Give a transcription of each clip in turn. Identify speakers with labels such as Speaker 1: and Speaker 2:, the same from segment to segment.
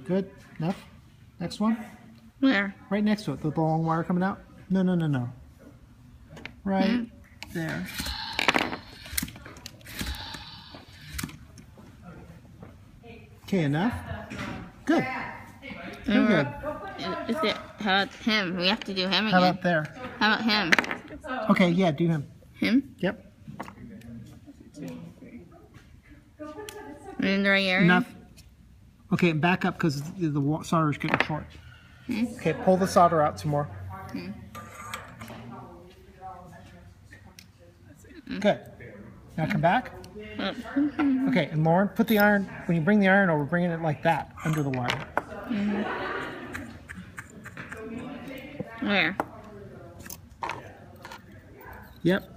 Speaker 1: Good. Enough. Next one.
Speaker 2: Where?
Speaker 1: Right next to it. The long wire coming out. No, no, no, no. Right there. Okay, enough. Good. Very good.
Speaker 2: Is it? How about him? We have to do him again.
Speaker 1: How about there?
Speaker 2: How about him?
Speaker 1: Okay, yeah, do him.
Speaker 2: Him?
Speaker 1: Yep.
Speaker 2: In the right area?
Speaker 1: Enough. Okay, back up because the solder's getting short. Okay, pull the solder out some more. Good. Now come back. Okay, and Lauren, put the iron, when you bring the iron over, bring it like that, under the wire.
Speaker 2: Where?
Speaker 1: Yep.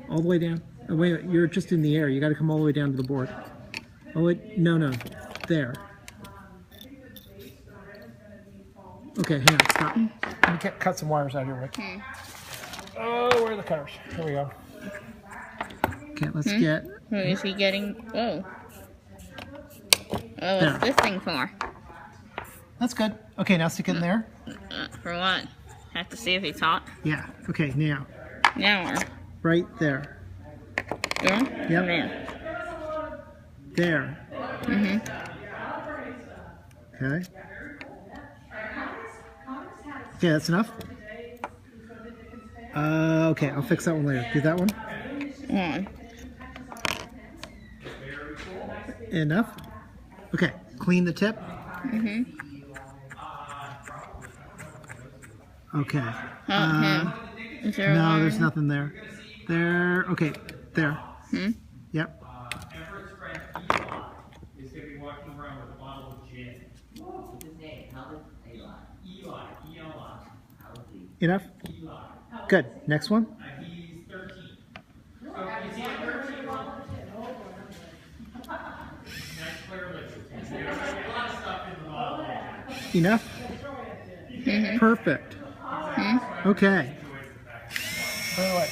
Speaker 1: All the way down. Oh, wait, you're just in the air. You got to come all the way down to the board. Oh, wait, no, no. There. Okay, hang on, stop. Let me cut some wires out here, Rick. Oh, where are the cutters? Here we go. Okay, let's get...
Speaker 2: Who is he getting? Oh. Oh,
Speaker 1: There.
Speaker 2: what's this thing for?
Speaker 1: That's good. Okay, now stick it in there.
Speaker 2: For what? Have to see if he's hot.
Speaker 1: Yeah. Okay, now.
Speaker 2: Now where?
Speaker 1: Right there.
Speaker 2: There?
Speaker 1: Yep.
Speaker 2: There.
Speaker 1: There. Okay. Okay, that's enough. Okay, I'll fix that one later. Do that one.
Speaker 2: On.
Speaker 1: Enough. Okay, clean the tip. Okay.
Speaker 2: Him. Is there a
Speaker 1: No,
Speaker 2: wire
Speaker 1: there's
Speaker 2: in
Speaker 1: nothing there. There. Okay, there. Yep.
Speaker 3: Is going to be walking around with a bottle of gin. What's his name? Eli.
Speaker 1: Enough. Good. Next one.
Speaker 3: He's 13. So is he 13? Nice clear lips. There's a lot of stuff in the bottle.
Speaker 1: Enough. Perfect. Okay.
Speaker 3: By the way,